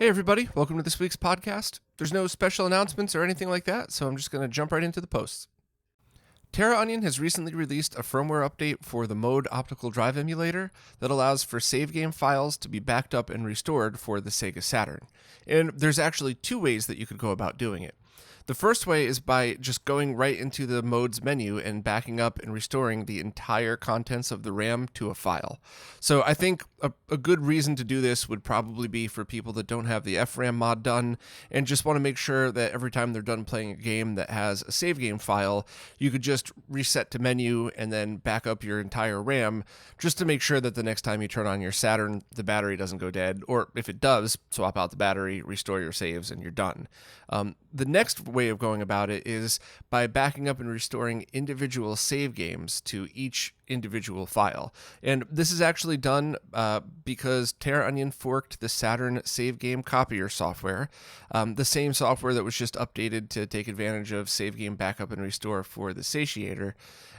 Hey everybody, welcome to this week's podcast. There's no special announcements or anything like that, so I'm just going to jump right into the posts. Terra Onion has recently released a firmware update for the Mode optical drive emulator that allows for save game files to be backed up and restored for the Sega Saturn. And there's actually two ways that you could go about doing it. The first way is by just going right into the Mode's menu and backing up and restoring the entire contents of the RAM to a file. So I think a good reason to do this would probably be for people that don't have the FRAM mod done and just want to make sure that every time they're done playing a game that has a save game file, you could just reset to menu and then back up your entire RAM just to make sure that the next time you turn on your Saturn, the battery doesn't go dead, or if it does, swap out the battery, restore your saves, and you're done. The next way of going about it is by backing up and restoring individual save games to each individual file. And this is actually done because Terra Onion forked the Saturn save game copier software, the same software that was just updated to take advantage of save game backup and restore for the Satiator.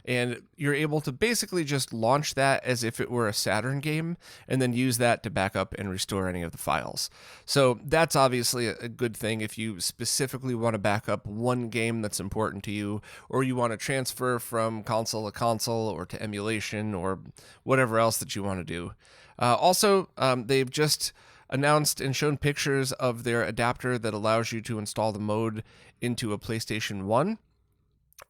And you're able to basically just launch that as if it were a Saturn game and then use that to back up and restore any of the files. So that's obviously a good thing if you specifically want to back up one game that's important to you, or you want to transfer from console to console or to emulation or whatever else that you want to do. Also, they've just announced and shown pictures of their adapter that allows you to install the Mode into a PlayStation 1.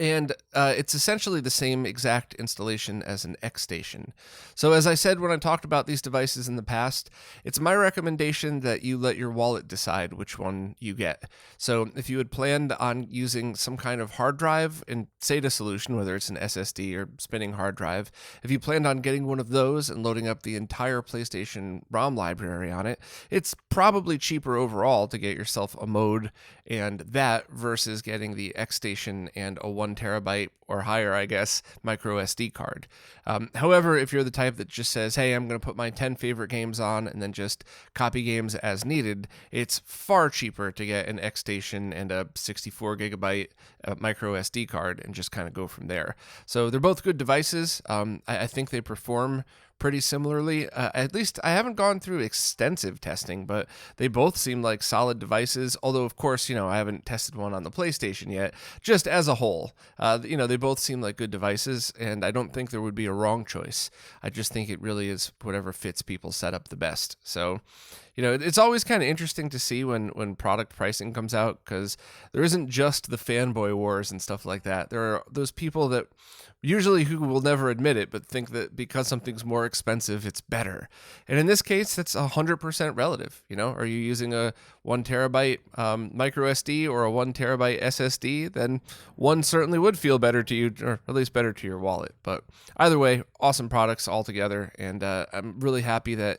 And it's essentially the same exact installation as an X-Station. So as I said when I talked about these devices in the past, it's my recommendation that you let your wallet decide which one you get. So if you had planned on using some kind of hard drive and SATA solution, whether it's an SSD or spinning hard drive, if you planned on getting one of those and loading up the entire PlayStation ROM library on it, it's probably cheaper overall to get yourself a Mode and that versus getting the X-Station and a 1 terabyte or higher, I guess, micro SD card. However, if you're the type that just says, hey, I'm going to put my 10 favorite games on and then just copy games as needed, it's far cheaper to get an X-Station and a 64 gigabyte micro SD card and just kind of go from there. So they're both good devices. I think they perform pretty similarly. At least I haven't gone through extensive testing, but they both seem like solid devices. Although, of course, I haven't tested one on the PlayStation yet. Just as a whole, they both seem like good devices, and I don't think there would be a wrong choice. I just think it really is whatever fits people's setup the best. So, it's always kind of interesting to see when product pricing comes out, because there isn't just the fanboy wars and stuff like that. There are those people that usually who will never admit it, but think that because something's more expensive, it's better. And in this case, that's 100% relative. Are you using a 1 terabyte micro SD or a 1 terabyte SSD? Then one certainly would feel better to you, or at least better to your wallet. But either way, awesome products altogether. And I'm really happy that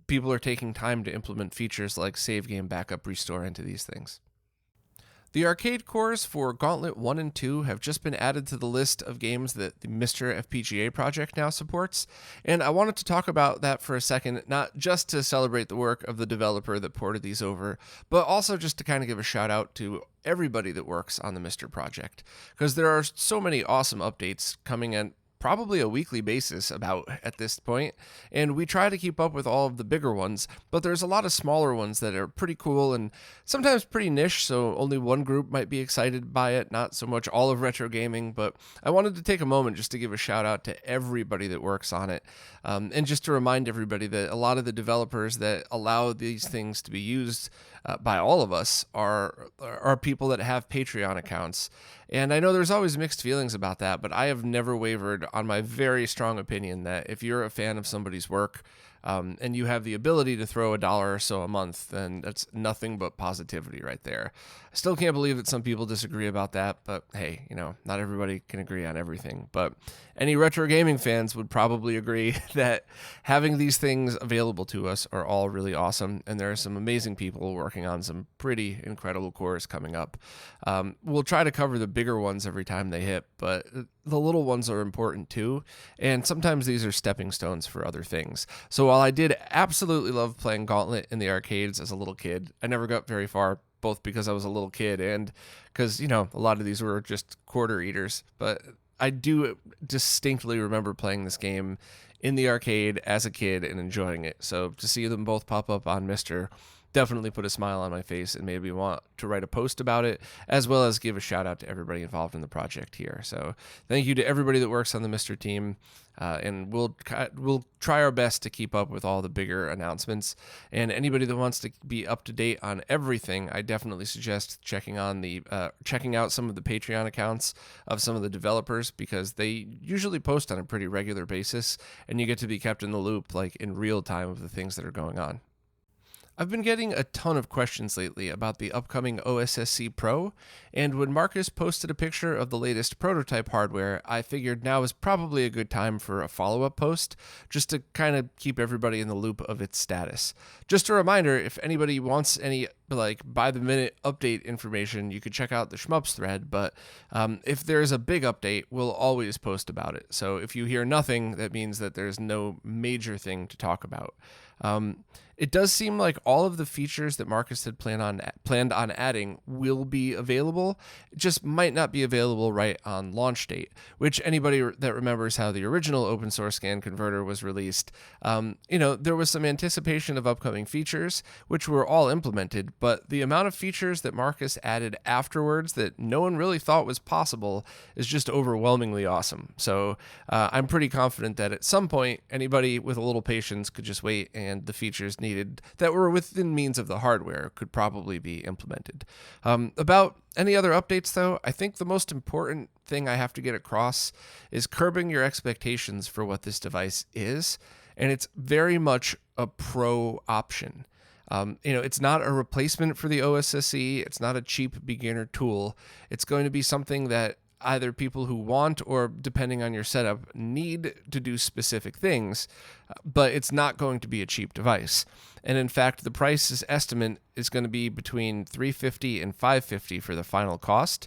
people are taking time to implement features like save game backup restore into these things. The arcade cores for Gauntlet 1 and 2 have just been added to the list of games that the MiSTer FPGA project now supports, and I wanted to talk about that for a second, not just to celebrate the work of the developer that ported these over, but also just to kind of give a shout out to everybody that works on the MiSTer project, because there are so many awesome updates coming in probably a weekly basis about at this point, and we try to keep up with all of the bigger ones, but there's a lot of smaller ones that are pretty cool and sometimes pretty niche, so only one group might be excited by it, not so much all of retro gaming. But I wanted to take a moment just to give a shout out to everybody that works on it, and just to remind everybody that a lot of the developers that allow these things to be used by all of us are people that have Patreon accounts. And I know there's always mixed feelings about that, but I have never wavered on my very strong opinion that if you're a fan of somebody's work, and you have the ability to throw $1 or so a month, then that's nothing but positivity right there. I still can't believe that some people disagree about that, but hey, not everybody can agree on everything. But any retro gaming fans would probably agree that having these things available to us are all really awesome, and there are some amazing people working on some pretty incredible cores coming up. We'll try to cover the bigger ones every time they hit, but the little ones are important too, and sometimes these are stepping stones for other things. So while I did absolutely love playing Gauntlet in the arcades as a little kid, I never got very far, both because I was a little kid and because, a lot of these were just quarter eaters. But I do distinctly remember playing this game in the arcade as a kid and enjoying it. So to see them both pop up on MiSTer definitely put a smile on my face and made me want to write a post about it, as well as give a shout out to everybody involved in the project here. So thank you to everybody that works on the MiSTer team. And we'll try our best to keep up with all the bigger announcements. And anybody that wants to be up to date on everything, I definitely suggest checking out some of the Patreon accounts of some of the developers, because they usually post on a pretty regular basis, and you get to be kept in the loop, like in real time, of the things that are going on. I've been getting a ton of questions lately about the upcoming OSSC Pro, and when Marcus posted a picture of the latest prototype hardware, I figured now is probably a good time for a follow-up post, just to kind of keep everybody in the loop of its status. Just a reminder, if anybody wants any by-the-minute update information, you could check out the Shmups thread, but if there's a big update, we'll always post about it. So if you hear nothing, that means that there's no major thing to talk about. It does seem like all of the features that Marcus had planned on adding will be available. It just might not be available right on launch date, which anybody that remembers how the original open source scan converter was released, there was some anticipation of upcoming features, which were all implemented, but the amount of features that Marcus added afterwards that no one really thought was possible is just overwhelmingly awesome. So I'm pretty confident that at some point, anybody with a little patience could just wait, and the features needed that were within means of the hardware could probably be implemented. About any other updates, though, I think the most important thing I have to get across is curbing your expectations for what this device is, and it's very much a pro option. It's not a replacement for the OSSC. It's not a cheap beginner tool. It's going to be something that either people who want, or depending on your setup, need to do specific things, but it's not going to be a cheap device. And in fact, the price estimate is going to be between $350 and $550 for the final cost,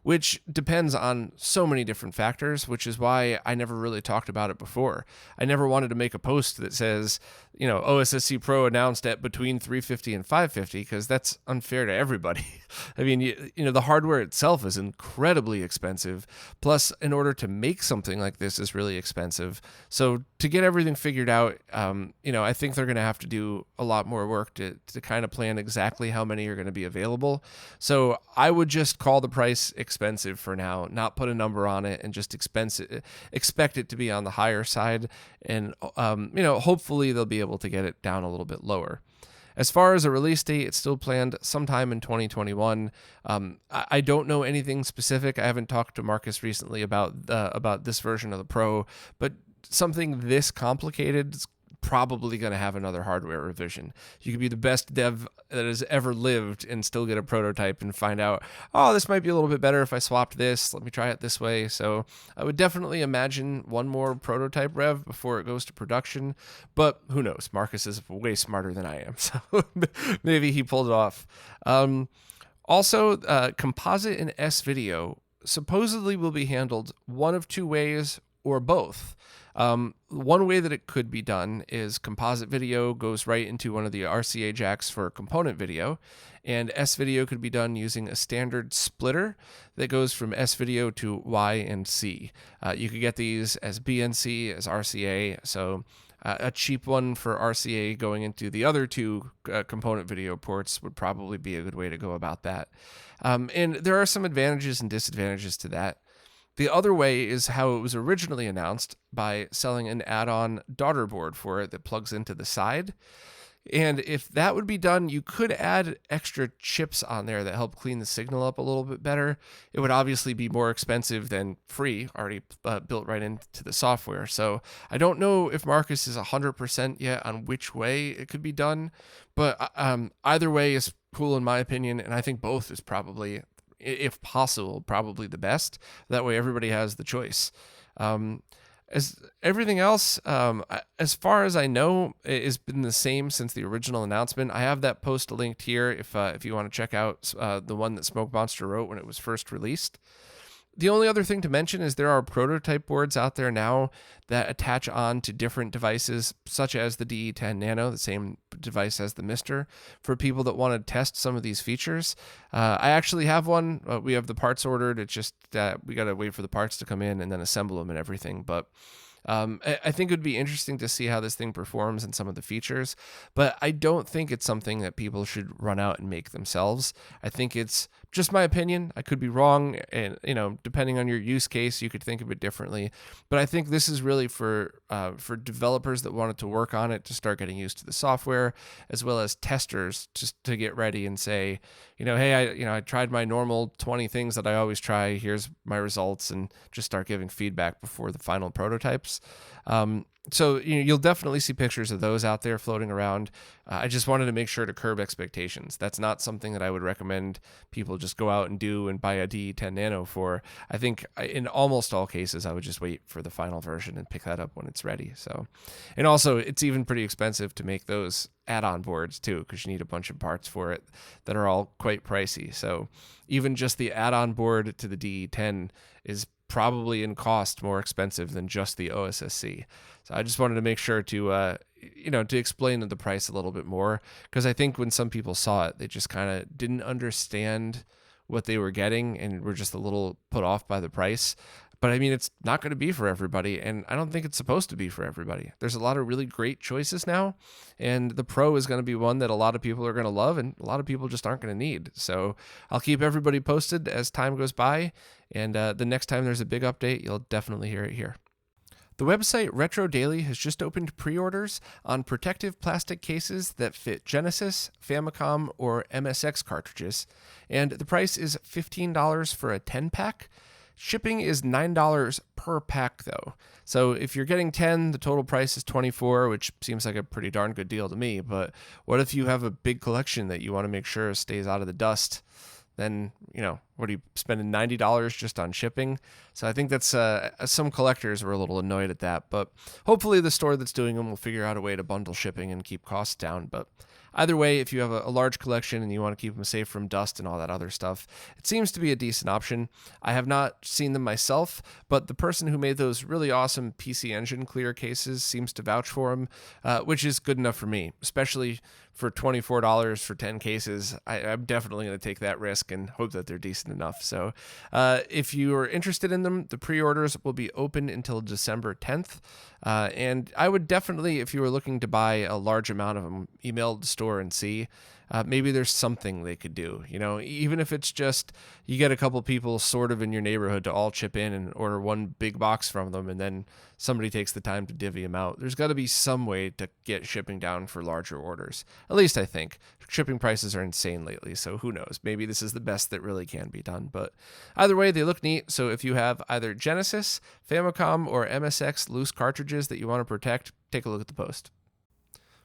which depends on so many different factors, which is why I never really talked about it before. I never wanted to make a post that says, OSSC Pro announced at between $350 and $550, because that's unfair to everybody. I mean, the hardware itself is incredibly expensive. Plus, in order to make something like this is really expensive. So to get everything figured out, I think they're going to have to do a lot more work to kind of plan exactly how many are going to be available. So I would just call the price expensive for now, not put a number on it, and just expect it to be on the higher side. And, hopefully they'll be able to get it down a little bit lower. As far as a release date, it's still planned sometime in 2021. I don't know anything specific. I haven't talked to Marcus recently about this version of the Pro, but something this complicated is probably going to have another hardware revision. You could be the best dev that has ever lived and still get a prototype and find out, oh, this might be a little bit better if I swapped this. Let me try it this way. So I would definitely imagine one more prototype rev before it goes to production, but who knows? Marcus is way smarter than I am, so maybe he pulled it off. Also, composite and S-video supposedly will be handled one of two ways, or both. One way that it could be done is composite video goes right into one of the RCA jacks for component video, and S-video could be done using a standard splitter that goes from S-video to Y and C. You could get these as BNC, as RCA, so a cheap one for RCA going into the other two component video ports would probably be a good way to go about that. And there are some advantages and disadvantages to that. The other way is how it was originally announced, by selling an add-on daughter board for it that plugs into the side. And if that would be done, you could add extra chips on there that help clean the signal up a little bit better. It would obviously be more expensive than free, already built right into the software. So I don't know if Marcus is 100% yet on which way it could be done, but either way is cool in my opinion, and I think both is probably, if possible, probably the best. That way everybody has the choice. As everything else, as far as I know, it has been the same since the original announcement. I have that post linked here if you want to check out the one that Smoke Monster wrote when it was first released. The only other thing to mention is there are prototype boards out there now that attach on to different devices, such as the DE10 Nano, the same device as the MiSTer, for people that want to test some of these features. I actually have one. We have the parts ordered. It's just that we got to wait for the parts to come in and then assemble them and everything. But I think it would be interesting to see how this thing performs and some of the features, but I don't think it's something that people should run out and make themselves. I think it's just my opinion. I could be wrong, and depending on your use case, you could think of it differently. But I think this is really for developers that wanted to work on it to start getting used to the software, as well as testers just to get ready and say, hey, I tried my normal 20 things that I always try. Here's my results, and just start giving feedback before the final prototypes. So you'll definitely see pictures of those out there floating around. I just wanted to make sure to curb expectations. That's not something that I would recommend people just go out and do and buy a DE10 Nano for. I think in almost all cases, I would just wait for the final version and pick that up when it's ready. So, and also it's even pretty expensive to make those add-on boards too, because you need a bunch of parts for it that are all quite pricey. So even just the add-on board to the DE10 is probably in cost more expensive than just the OSSC. So I just wanted to make sure to to explain the price a little bit more, because I think when some people saw it, they just kind of didn't understand what they were getting and were just a little put off by the price. But I mean, it's not going to be for everybody, and I don't think it's supposed to be for everybody. There's a lot of really great choices now, and the Pro is going to be one that a lot of people are going to love, and a lot of people just aren't going to need. So I'll keep everybody posted as time goes by, and the next time there's a big update, you'll definitely hear it here. The website Retro Daily has just opened pre-orders on protective plastic cases that fit Genesis, Famicom, or MSX cartridges, and the price is $15 for a 10-pack. Shipping is $9 per pack, though. So if you're getting 10, the total price is $24, which seems like a pretty darn good deal to me. But what if you have a big collection that you want to make sure stays out of the dust? Then, what are you spending $90 just on shipping? So I think that's some collectors were a little annoyed at that. But hopefully the store that's doing them will figure out a way to bundle shipping and keep costs down. But either way, if you have a large collection and you want to keep them safe from dust and all that other stuff, it seems to be a decent option. I have not seen them myself, but the person who made those really awesome PC Engine clear cases seems to vouch for them, which is good enough for me, especially for $24 for 10 cases. I'm definitely going to take that risk and hope that they're decent enough. So if you are interested in them, the pre-orders will be open until December 10th. And I would definitely, if you were looking to buy a large amount of them, email the store and see. Maybe there's something they could do, even if it's just you get a couple people sort of in your neighborhood to all chip in and order one big box from them, and then somebody takes the time to divvy them out. There's got to be some way to get shipping down for larger orders. At least I think. Shipping prices are insane lately, so who knows? Maybe this is the best that really can be done. But either way, they look neat. So if you have either Genesis, Famicom, or MSX loose cartridges that you want to protect, take a look at the post.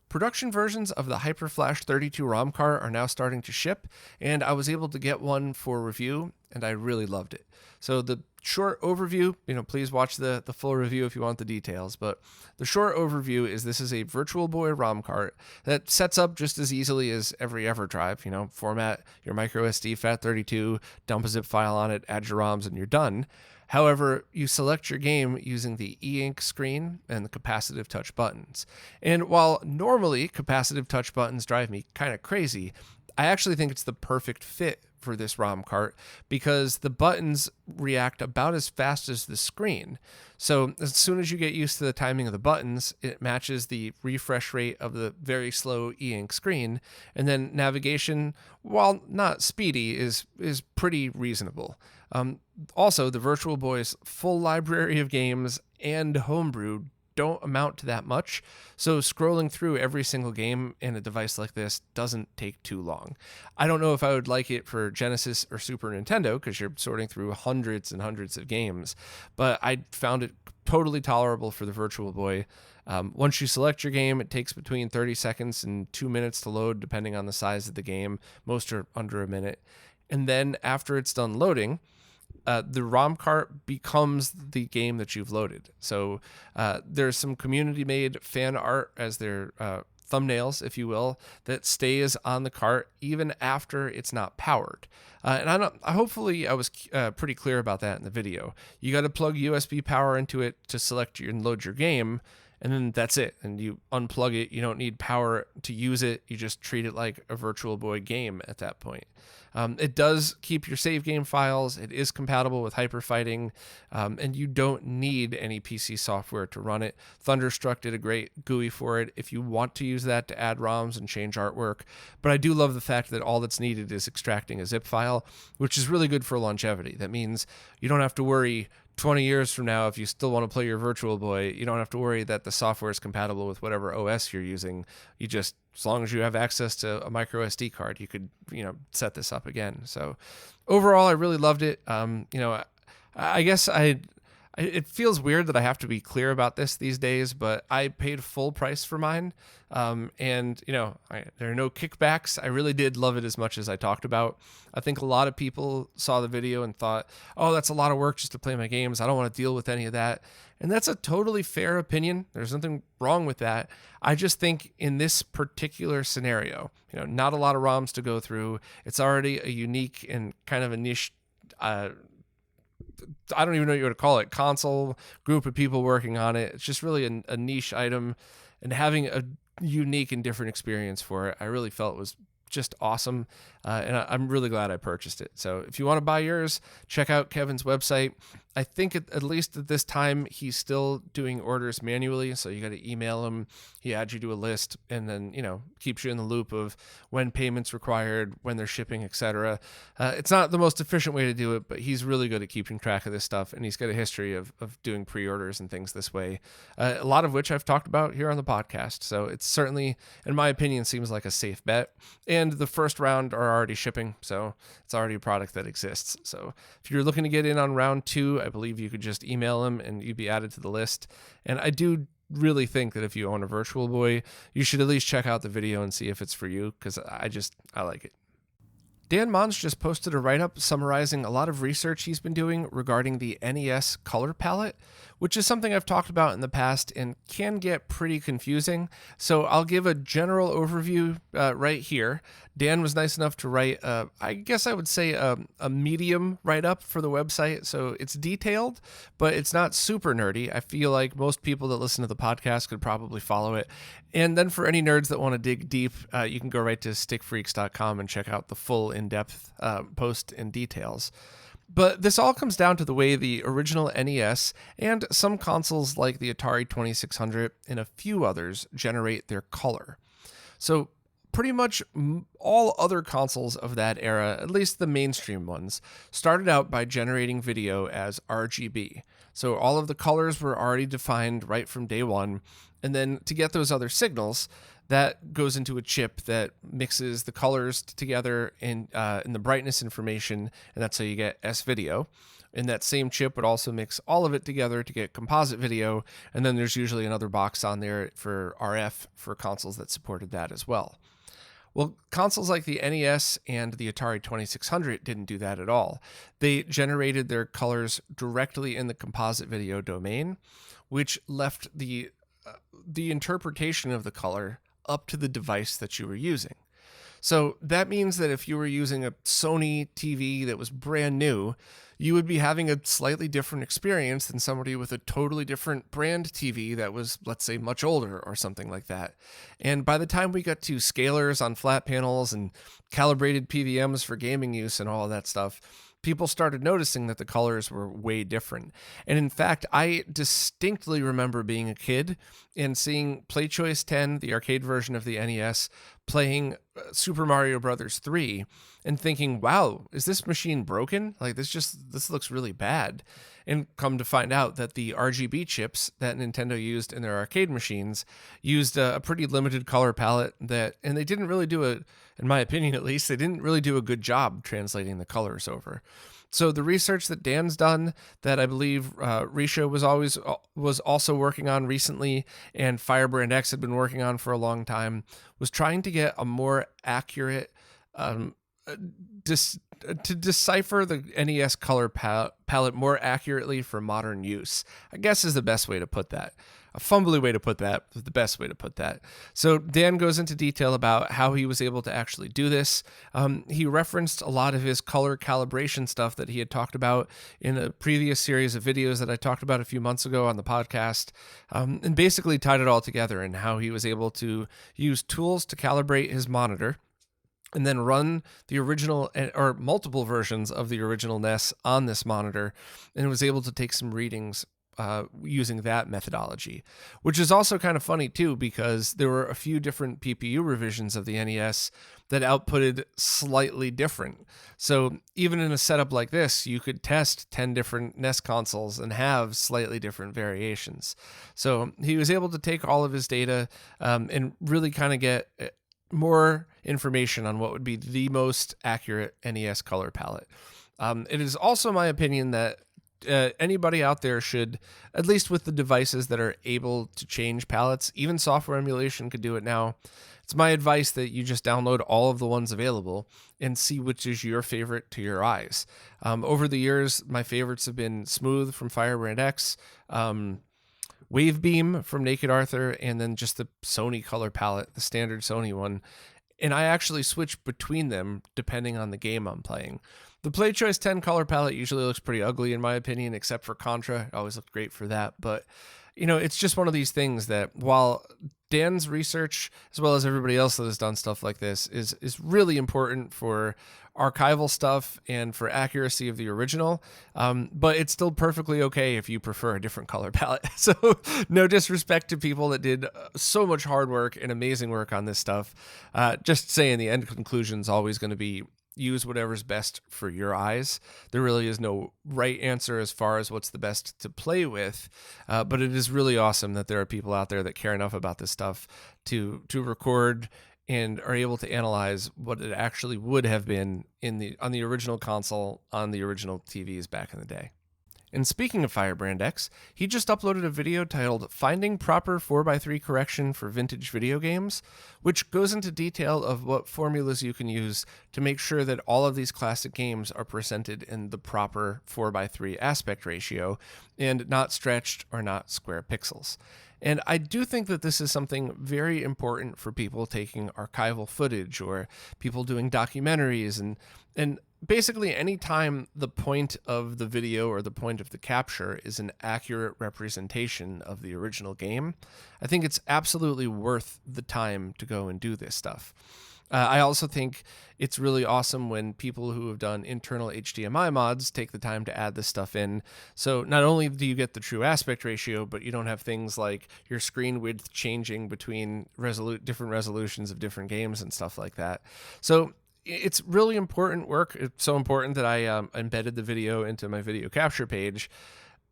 Production versions of the HyperFlash 32 ROM cart are now starting to ship, and I was able to get one for review, and I really loved it. So the short overview, please watch the full review if you want the details, but the short overview is this is a Virtual Boy ROM cart that sets up just as easily as every EverDrive. Format your microSD FAT32, dump a zip file on it, add your ROMs, and you're done. However, you select your game using the e-ink screen and the capacitive touch buttons. And while normally capacitive touch buttons drive me kind of crazy, I actually think it's the perfect fit for this ROM cart because the buttons react about as fast as the screen. So as soon as you get used to the timing of the buttons, it matches the refresh rate of the very slow e-ink screen. And then navigation, while not speedy, is pretty reasonable. Also, the Virtual Boy's full library of games and homebrew don't amount to that much, so scrolling through every single game in a device like this doesn't take too long. I don't know if I would like it for Genesis or Super Nintendo because you're sorting through hundreds and hundreds of games, but I found it totally tolerable for the Virtual Boy. Once you select your game, it takes between 30 seconds and 2 minutes to load depending on the size of the game. Most are under a minute. And then after it's done loading, the ROM cart becomes the game that you've loaded. So there's some community-made fan art as their thumbnails, if you will, that stays on the cart even after it's not powered. And hopefully I was pretty clear about that in the video. You got to plug USB power into it to select and load your game, and then that's it. And you unplug it. You don't need power to use it. You just treat it like a Virtual Boy game at that point. It does keep your save game files. It is compatible with Hyperfighting, and you don't need any PC software to run it. Thunderstruck did a great GUI for it if you want to use that to add ROMs and change artwork. But I do love the fact that all that's needed is extracting a zip file, which is really good for longevity. That means you don't have to worry 20 years from now, if you still want to play your Virtual Boy, you don't have to worry that the software is compatible with whatever OS you're using. You just, as long as you have access to a micro SD card, you could, set this up again. So overall, I really loved it. I guess it feels weird that I have to be clear about this these days, but I paid full price for mine. There are no kickbacks. I really did love it as much as I talked about. I think a lot of people saw the video and thought, oh, that's a lot of work just to play my games. I don't want to deal with any of that. And that's a totally fair opinion. There's nothing wrong with that. I just think in this particular scenario, not a lot of ROMs to go through. It's already a unique and kind of a niche, I don't even know what you would call it, console, group of people working on it. It's just really a niche item, and having a unique and different experience for it, I really felt was just awesome. And I'm really glad I purchased it. So if you want to buy yours, check out Kevin's website. I think at least at this time, he's still doing orders manually. So you got to email him. He adds you to a list and then, keeps you in the loop of when payments required, when they're shipping, etc. It's not the most efficient way to do it, but he's really good at keeping track of this stuff. And he's got a history of doing pre-orders and things this way, a lot of which I've talked about here on the podcast. So it's certainly, in my opinion, seems like a safe bet. And the first round are already shipping. So it's already a product that exists. So if you're looking to get in on round 2, I believe you could just email him and you'd be added to the list. And I do really think that if you own a Virtual Boy, you should at least check out the video and see if it's for you, because I like it. Dan Mons just posted a write-up summarizing a lot of research he's been doing regarding the NES color palette, which is something I've talked about in the past and can get pretty confusing. So I'll give a general overview right here. Dan was nice enough to write, I guess I would say a medium write-up for the website. So it's detailed, but it's not super nerdy. I feel like most people that listen to the podcast could probably follow it. And then for any nerds that want to dig deep, you can go right to stickfreaks.com and check out the full in-depth post and details. But this all comes down to the way the original NES and some consoles like the Atari 2600 and a few others generate their color. So pretty much all other consoles of that era, at least the mainstream ones, started out by generating video as RGB. So all of the colors were already defined right from day one. And then to get those other signals, that goes into a chip that mixes the colors together in the brightness information, and that's how you get S-video. And that same chip would also mix all of it together to get composite video, and then there's usually another box on there for RF for consoles that supported that as well. Well, consoles like the NES and the Atari 2600 didn't do that at all. They generated their colors directly in the composite video domain, which left the interpretation of the color up to the device that you were using. So that means that if you were using a Sony TV that was brand new, you would be having a slightly different experience than somebody with a totally different brand TV that was, let's say, much older or something like that. And by the time we got to scalers on flat panels and calibrated PVMs for gaming use and all of that stuff, people started noticing that the colors were way different. And in fact, I distinctly remember being a kid and seeing PlayChoice 10, the arcade version of the NES, playing Super Mario Bros. 3 and thinking, wow, is this machine broken? Like this looks really bad. And come to find out that the RGB chips that Nintendo used in their arcade machines used a pretty limited color palette and they didn't really do in my opinion at least, they didn't really do a good job translating the colors over. So the research that Dan's done, that I believe Risha was also working on recently, and Firebrand X had been working on for a long time, was trying to get a more accurate to decipher the NES color palette more accurately for modern use, I guess is the best way to put that. a fumbly way to put that, the best way to put that. So Dan goes into detail about how he was able to actually do this. He referenced a lot of his color calibration stuff that he had talked about in a previous series of videos that I talked about a few months ago on the podcast, and basically tied it all together and how he was able to use tools to calibrate his monitor and then run the original or multiple versions of the original NES on this monitor, and was able to take some readings using that methodology, which is also kind of funny too, because there were a few different PPU revisions of the NES that outputted slightly different. So even in a setup like this, you could test 10 different NES consoles and have slightly different variations. So he was able to take all of his data and really kind of get more information on what would be the most accurate NES color palette. It is also my opinion that anybody out there should, at least with the devices that are able to change palettes, even software emulation could do it now. It's my advice that you just download all of the ones available and see which is your favorite to your eyes. Over the years, my favorites have been Smooth from Firebrand X, Wavebeam from Naked Arthur, and then just the Sony color palette, the standard Sony one. And I actually switch between them depending on the game I'm playing. The PlayChoice 10 color palette usually looks pretty ugly in my opinion, except for Contra. It always looked great for that. But, you know, it's just one of these things that while Dan's research, as well as everybody else that has done stuff like this, is really important for archival stuff and for accuracy of the original, but it's still perfectly okay if you prefer a different color palette. So no disrespect to people that did so much hard work and amazing work on this stuff. Just saying the end conclusion is always going to be use whatever's best for your eyes. There really is no right answer as far as what's the best to play with, but it is really awesome that there are people out there that care enough about this stuff to record and are able to analyze what it actually would have been on the original console, on the original TVs back in the day. And speaking of Firebrand X, he just uploaded a video titled Finding Proper 4x3 Correction for Vintage Video Games, which goes into detail of what formulas you can use to make sure that all of these classic games are presented in the proper 4x3 aspect ratio and not stretched or not square pixels. And I do think that this is something very important for people taking archival footage or people doing documentaries and basically any time the point of the video or the point of the capture is an accurate representation of the original game, I think it's absolutely worth the time to go and do this stuff. I also think it's really awesome when people who have done internal HDMI mods take the time to add this stuff in. So not only do you get the true aspect ratio, but you don't have things like your screen width changing between different resolutions of different games and stuff like that. So it's really important work. It's so important that I embedded the video into my video capture page.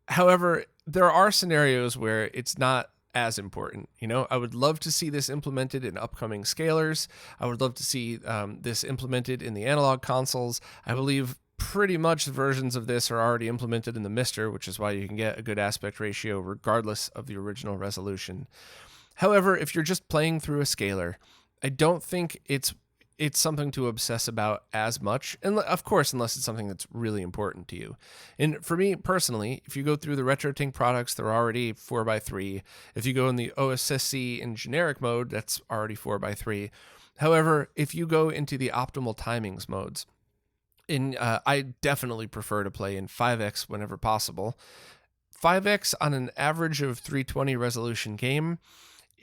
However, there are scenarios where it's not as important. You know, I would love to see this implemented in upcoming scalers. I would love to see this implemented in the analog consoles. I believe pretty much the versions of this are already implemented in the MiSTer, which is why you can get a good aspect ratio regardless of the original resolution. However, if you're just playing through a scaler, I don't think it's something to obsess about as much, and of course, unless it's something that's really important to you. And for me personally, if you go through the RetroTink products, they're already 4x3. If you go in the OSSC in generic mode, that's already 4x3. However, if you go into the optimal timings modes, I definitely prefer to play in 5x whenever possible. 5x on an average of 320 resolution game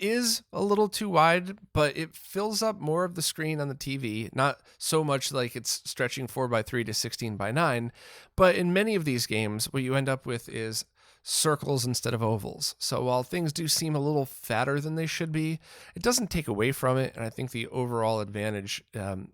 is a little too wide, but it fills up more of the screen on the TV, not so much like it's stretching 4x3 to 16:9, but in many of these games, what you end up with is circles instead of ovals. So while things do seem a little fatter than they should be, it doesn't take away from it, and I think the overall advantage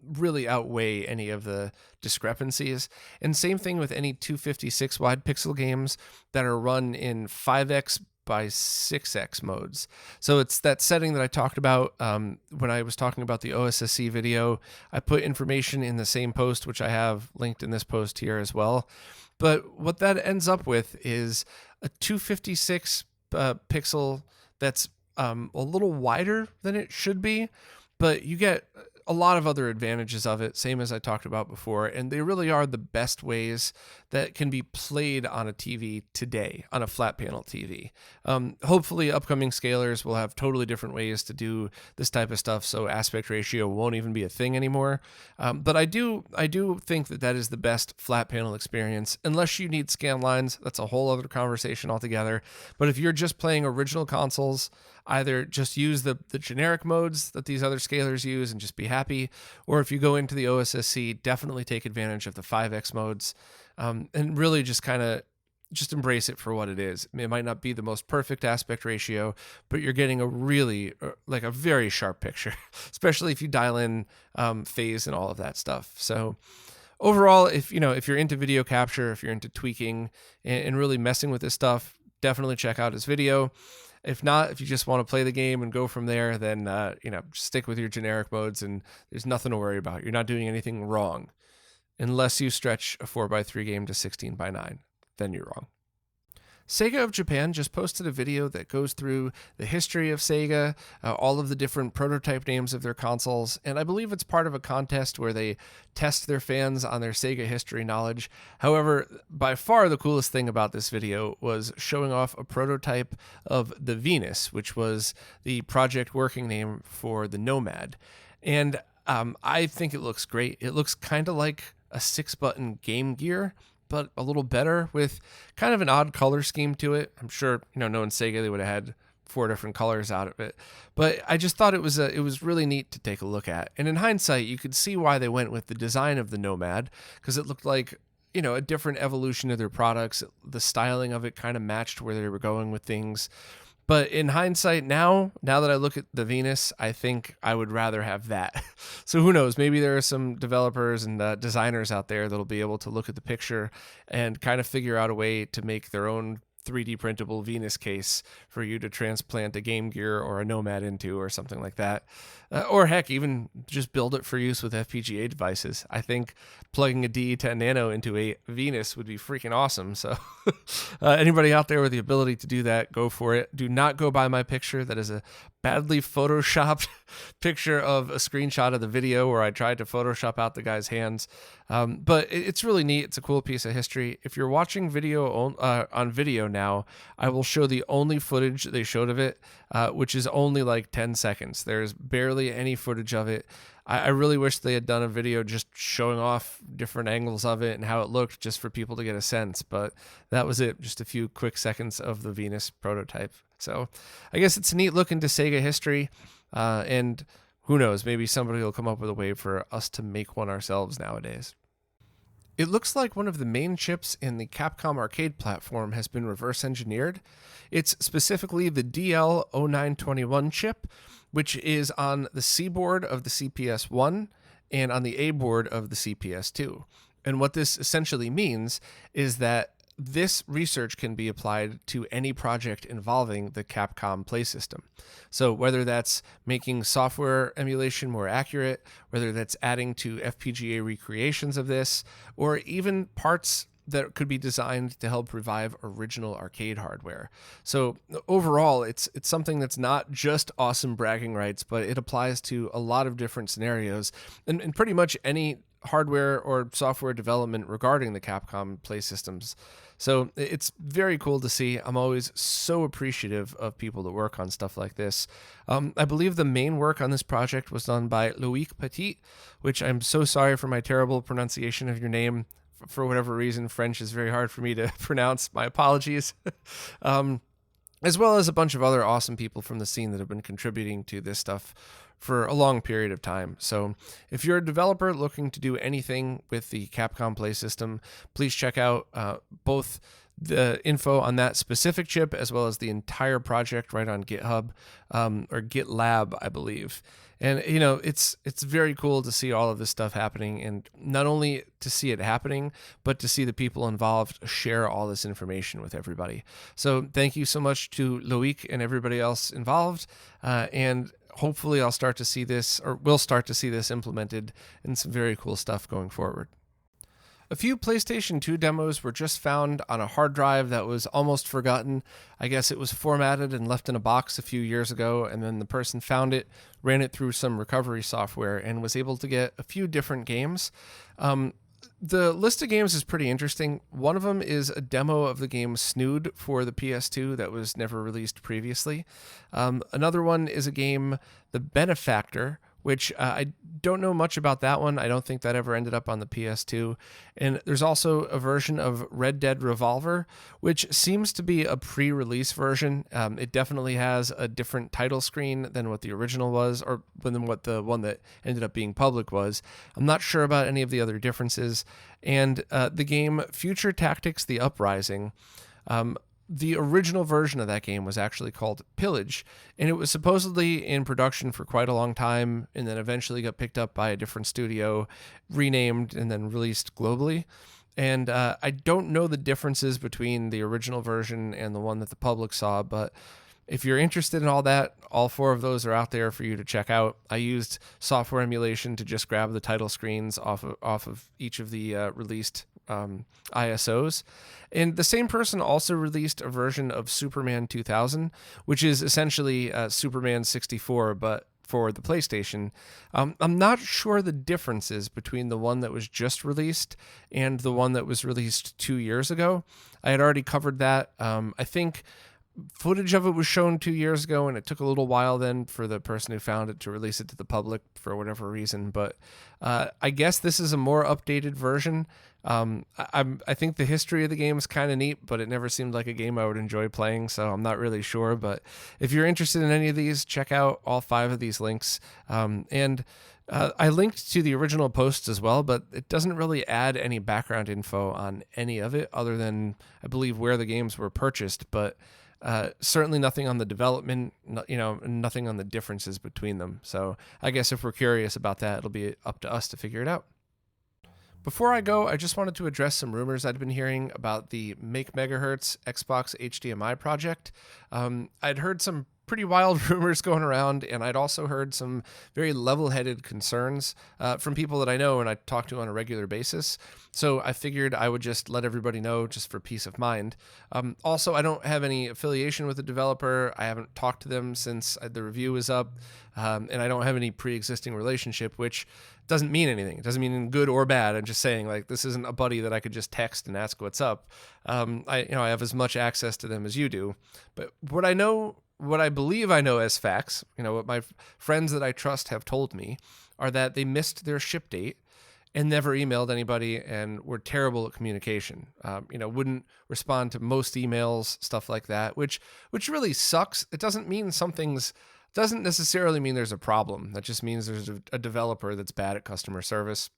really outweigh any of the discrepancies. And same thing with any 256 wide pixel games that are run in 5x by 6x modes. So it's that setting that I talked about when I was talking about the OSSC video. I put information in the same post, which I have linked in this post here as well. But what that ends up with is a 256 pixel that's a little wider than it should be, but you get a lot of other advantages of it, same as I talked about before, and they really are the best ways that can be played on a TV today, on a flat panel TV. Hopefully upcoming scalers will have totally different ways to do this type of stuff, so aspect ratio won't even be a thing anymore. But I do think that is the best flat panel experience, unless you need scan lines. That's a whole other conversation altogether. But if you're just playing original consoles, either just use the generic modes that these other scalers use and just be happy, or if you go into the OSSC, definitely take advantage of the 5x modes, and really just embrace it for what it is. It might not be the most perfect aspect ratio, but you're getting a really, like a very sharp picture, especially if you dial in phase and all of that stuff. So overall, if you're into video capture, if you're into tweaking and really messing with this stuff, definitely check out his video. If not, if you just want to play the game and go from there, then stick with your generic modes, and there's nothing to worry about. You're not doing anything wrong, unless you stretch a 4x3 game to 16:9. Then you're wrong. Sega of Japan just posted a video that goes through the history of Sega, all of the different prototype names of their consoles, and I believe it's part of a contest where they test their fans on their Sega history knowledge. However, by far the coolest thing about this video was showing off a prototype of the Venus, which was the project working name for the Nomad. And I think it looks great. It looks kind of like a 6-button Game Gear, but a little better, with kind of an odd color scheme to it. I'm sure, knowing Sega, they would have had 4 different colors out of it. But I just thought it was really neat to take a look at. And in hindsight, you could see why they went with the design of the Nomad, because it looked like, a different evolution of their products. The styling of it kind of matched where they were going with things. But in hindsight, now that I look at the Venus, I think I would rather have that. So who knows? Maybe there are some developers and designers out there that'll be able to look at the picture and kind of figure out a way to make their own 3D printable Venus case for you to transplant a Game Gear or a Nomad into, or something like that. Or heck, even just build it for use with FPGA devices. I think plugging a DE10 Nano into a Venus would be freaking awesome. So anybody out there with the ability to do that, go for it. Do not go by my picture. That is a badly photoshopped picture of a screenshot of the video where I tried to Photoshop out the guy's hands. But it's really neat. It's a cool piece of history. If you're watching video on video now, I will show the only footage they showed of it, which is only like 10 seconds. There's barely any footage of it. I really wish they had done a video just showing off different angles of it and how it looked, just for people to get a sense. But that was it. Just a few quick seconds of the Venus prototype. So I guess it's a neat look into Sega history. And who knows, maybe somebody will come up with a way for us to make one ourselves nowadays. It looks like one of the main chips in the Capcom arcade platform has been reverse engineered. It's specifically the DL0921 chip, which is on the C board of the CPS-1 and on the A board of the CPS-2. And what this essentially means is that this research can be applied to any project involving the Capcom Play System. So whether that's making software emulation more accurate, whether that's adding to FPGA recreations of this, or even parts that could be designed to help revive original arcade hardware. So overall, it's something that's not just awesome bragging rights, but it applies to a lot of different scenarios and pretty much any hardware or software development regarding the Capcom Play Systems. So it's very cool to see. I'm always so appreciative of people that work on stuff like this. I believe the main work on this project was done by Loïc Petit, which I'm so sorry for my terrible pronunciation of your name. For whatever reason, French is very hard for me to pronounce. My apologies. As well as a bunch of other awesome people from the scene that have been contributing to this stuff for a long period of time. So if you're a developer looking to do anything with the Capcom Play System, please check out both the info on that specific chip as well as the entire project right on GitHub or GitLab, I believe. And, it's very cool to see all of this stuff happening, and not only to see it happening, but to see the people involved share all this information with everybody. So thank you so much to Loïc and everybody else involved. And hopefully we'll start to see this implemented in some very cool stuff going forward. A few PlayStation 2 demos were just found on a hard drive that was almost forgotten. I guess it was formatted and left in a box a few years ago, and then the person found it, ran it through some recovery software, and was able to get a few different games. The list of games is pretty interesting. One of them is a demo of the game Snood for the PS2 that was never released previously. Another one is a game, The Benefactor, which I don't know much about that one. I don't think that ever ended up on the PS2. And there's also a version of Red Dead Revolver, which seems to be a pre-release version. It definitely has a different title screen than what the original was, or than what the one that ended up being public was. I'm not sure about any of the other differences. And the game Future Tactics: The Uprising, the original version of that game was actually called Pillage, and it was supposedly in production for quite a long time, and then eventually got picked up by a different studio, renamed, and then released globally. And I don't know the differences between the original version and the one that the public saw, but if you're interested in all that, all four of those are out there for you to check out. I used software emulation to just grab the title screens off of each of the released ISOs. And the same person also released a version of Superman 2000, which is essentially Superman 64, but for the PlayStation. I'm not sure the differences between the one that was just released and the one that was released 2 years ago. I had already covered that. I think footage of it was shown 2 years ago, and it took a little while then for the person who found it to release it to the public for whatever reason. But I guess this is a more updated version. I think the history of the game is kind of neat, but it never seemed like a game I would enjoy playing, so I'm not really sure. But if you're interested in any of these, check out all 5 of these links. I linked to the original posts as well, but it doesn't really add any background info on any of it other than, I believe, where the games were purchased. But certainly nothing on the development, nothing on the differences between them. So I guess if we're curious about that, it'll be up to us to figure it out. Before I go, I just wanted to address some rumors I'd been hearing about the MakeMHz Xbox HDMI project. I'd heard some pretty wild rumors going around, and I'd also heard some very level-headed concerns from people that I know and I talk to on a regular basis. So I figured I would just let everybody know just for peace of mind. Also, I don't have any affiliation with the developer. I haven't talked to them since the review was up, and I don't have any pre-existing relationship, which doesn't mean anything. It doesn't mean good or bad. I'm just saying, like, this isn't a buddy that I could just text and ask what's up. I have as much access to them as you do. But what I believe I know as facts, what my friends that I trust have told me, are that they missed their ship date and never emailed anybody and were terrible at communication. Wouldn't respond to most emails, stuff like that, which really sucks. It doesn't necessarily mean there's a problem. That just means there's a developer that's bad at customer service,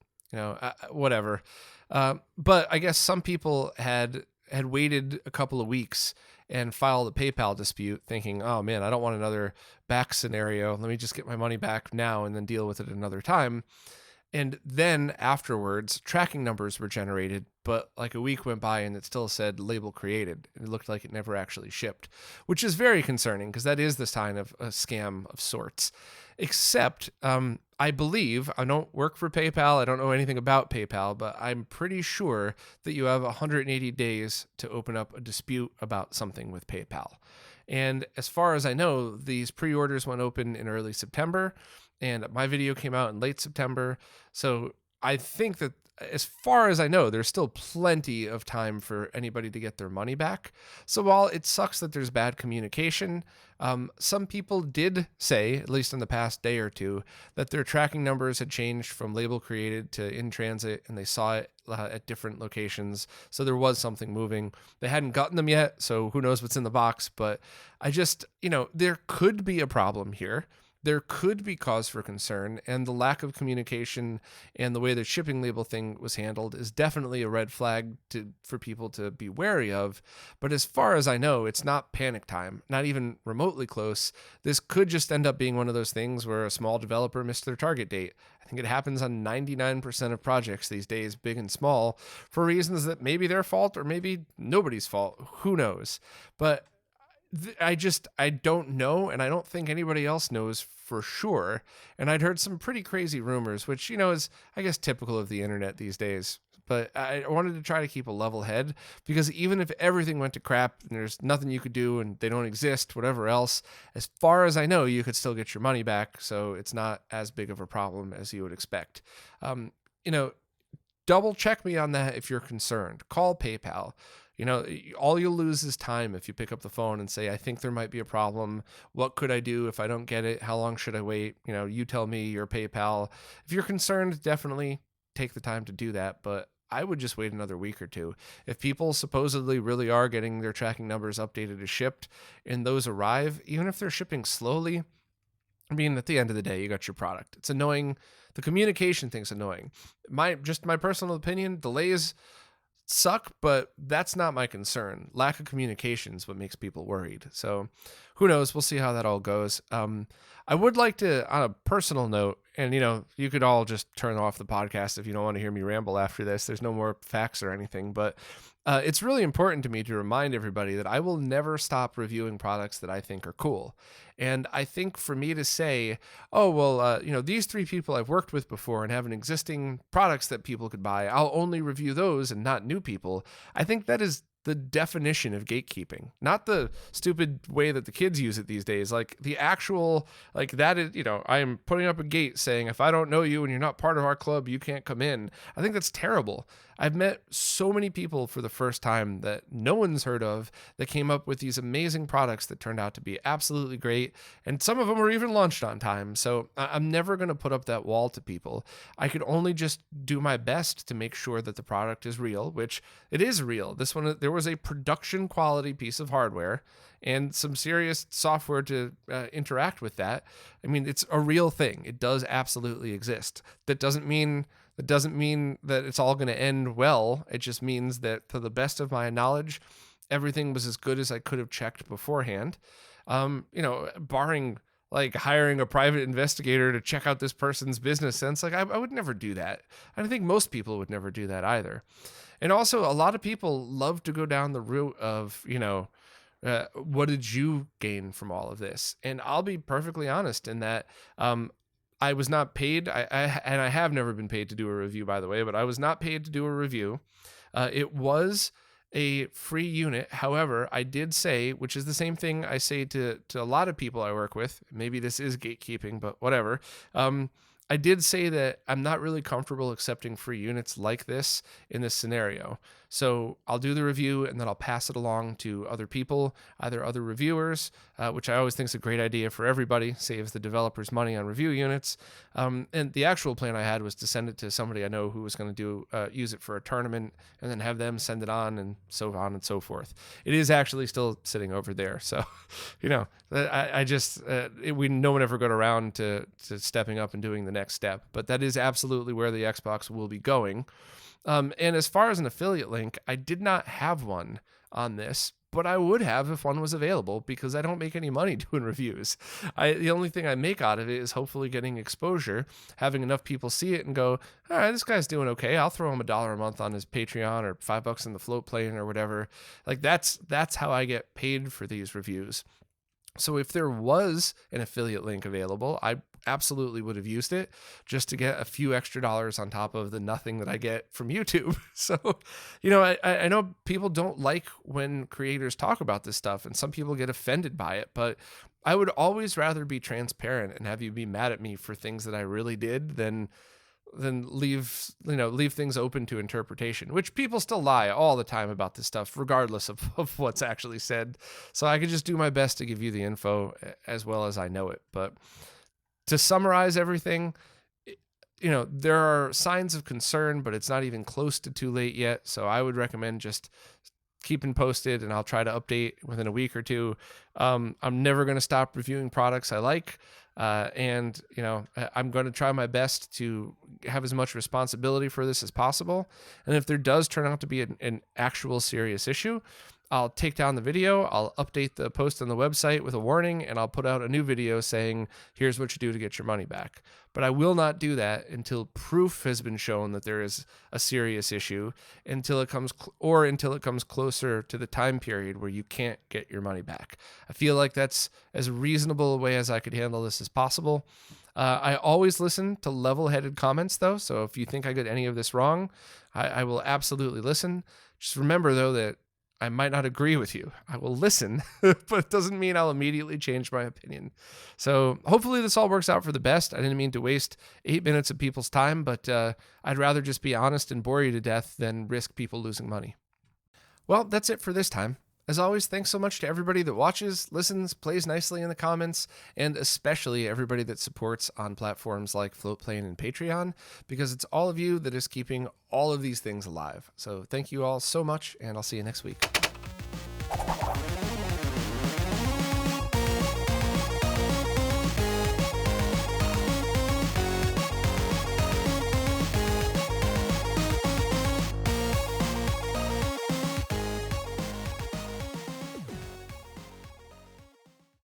whatever. But I guess some people had waited a couple of weeks and filed a PayPal dispute thinking, oh man, I don't want another back scenario. Let me just get my money back now and then deal with it another time. And then afterwards, tracking numbers were generated, but like a week went by and it still said label created. It looked like it never actually shipped, which is very concerning because that is the sign of a scam of sorts. Except, I believe, I don't work for PayPal, I don't know anything about PayPal, but I'm pretty sure that you have 180 days to open up a dispute about something with PayPal. And as far as I know, these pre-orders went open in early September, and my video came out in late September. So I think that, as far as I know, there's still plenty of time for anybody to get their money back. So while it sucks that there's bad communication, some people did say, at least in the past day or two, that their tracking numbers had changed from label created to in transit, and they saw it at different locations. So there was something moving. They hadn't gotten them yet, so who knows what's in the box. But I just, there could be a problem here. There could be cause for concern, and the lack of communication and the way the shipping label thing was handled is definitely a red flag for people to be wary of. But as far as I know, it's not panic time, not even remotely close. This could just end up being one of those things where a small developer missed their target date. I think it happens on 99% of projects these days, big and small, for reasons that may be their fault or maybe nobody's fault. Who knows? But I don't know, and I don't think anybody else knows for sure. And I'd heard some pretty crazy rumors, which, is, I guess, typical of the internet these days. but I wanted to try to keep a level head, because even if everything went to crap and there's nothing you could do and they don't exist, whatever else, as far as I know, you could still get your money back. So it's not as big of a problem as you would expect. Double check me on that if you're concerned. Call PayPal. All you'll lose is time if you pick up the phone and say, I think there might be a problem. What could I do if I don't get it? How long should I wait? You tell me, your PayPal. If you're concerned, definitely take the time to do that. But I would just wait another week or two. If people supposedly really are getting their tracking numbers updated as shipped and those arrive, even if they're shipping slowly, I mean, at the end of the day, you got your product. It's annoying. The communication thing's annoying. My personal opinion, delays suck, but that's not my concern. Lack of communication is what makes people worried. So who knows? We'll see how that all goes. I would like to, on a personal note, and you could all just turn off the podcast if you don't want to hear me ramble after this. There's no more facts or anything, but it's really important to me to remind everybody that I will never stop reviewing products that I think are cool. And I think for me to say, oh, well, these 3 people I've worked with before and have an existing products that people could buy, I'll only review those and not new people. I think that is the definition of gatekeeping, not the stupid way that the kids use it these days. Like the actual, like that is, I am putting up a gate saying, if I don't know you and you're not part of our club, you can't come in. I think that's terrible. I've met so many people for the first time that no one's heard of that came up with these amazing products that turned out to be absolutely great. And some of them were even launched on time. So I'm never going to put up that wall to people. I could only just do my best to make sure that the product is real, which it is real. This one, there was a production quality piece of hardware and some serious software to interact with that. I mean, it's a real thing. It does absolutely exist. That doesn't mean that it's all going to end well. It just means that, to the best of my knowledge, everything was as good as I could have checked beforehand. Barring like hiring a private investigator to check out this person's business sense, like I would never do that. I think most people would never do that either. And also, a lot of people love to go down the route of, what did you gain from all of this? And I'll be perfectly honest in that I was not paid. I have never been paid to do a review, by the way, but I was not paid to do a review. It was a free unit. However, I did say, which is the same thing I say to a lot of people I work with. Maybe this is gatekeeping, but whatever. I did say that I'm not really comfortable accepting free units like this in this scenario. So I'll do the review and then I'll pass it along to other people, either other reviewers, which I always think is a great idea for everybody, saves the developers money on review units. And the actual plan I had was to send it to somebody I know who was going to use it for a tournament and then have them send it on and so on and so forth. It is actually still sitting over there. So, no one ever got around to stepping up and doing the next step, but that is absolutely where the Xbox will be going. And as far as an affiliate link, I did not have one on this, but I would have if one was available, because I don't make any money doing reviews. The only thing I make out of it is hopefully getting exposure, having enough people see it and go, all right, this guy's doing okay. I'll throw him $1 a month on his Patreon or $5 in the float plane or whatever. Like that's how I get paid for these reviews. So if there was an affiliate link available, I absolutely would have used it just to get a few extra dollars on top of the nothing that I get from YouTube. So, I know people don't like when creators talk about this stuff, and some people get offended by it, but I would always rather be transparent and have you be mad at me for things that I really did than leave things open to interpretation, which people still lie all the time about this stuff, regardless of what's actually said. So I could just do my best to give you the info as well as I know it. But to summarize everything, there are signs of concern, but it's not even close to too late yet. So I would recommend just keeping posted, and I'll try to update within a week or two. I'm never going to stop reviewing products I like. And I'm going to try my best to have as much responsibility for this as possible. And if there does turn out to be an actual serious issue, I'll take down the video, I'll update the post on the website with a warning, and I'll put out a new video saying, here's what you do to get your money back. But I will not do that until proof has been shown that there is a serious issue, until it comes closer to the time period where you can't get your money back. I feel like that's as reasonable a way as I could handle this as possible. I always listen to level-headed comments, though, so if you think I got any of this wrong, I will absolutely listen. Just remember, though, that I might not agree with you. I will listen, but it doesn't mean I'll immediately change my opinion. So hopefully this all works out for the best. I didn't mean to waste 8 minutes of people's time, but I'd rather just be honest and bore you to death than risk people losing money. Well, that's it for this time. As always, thanks so much to everybody that watches, listens, plays nicely in the comments, and especially everybody that supports on platforms like Floatplane and Patreon, because it's all of you that is keeping all of these things alive. So thank you all so much, and I'll see you next week.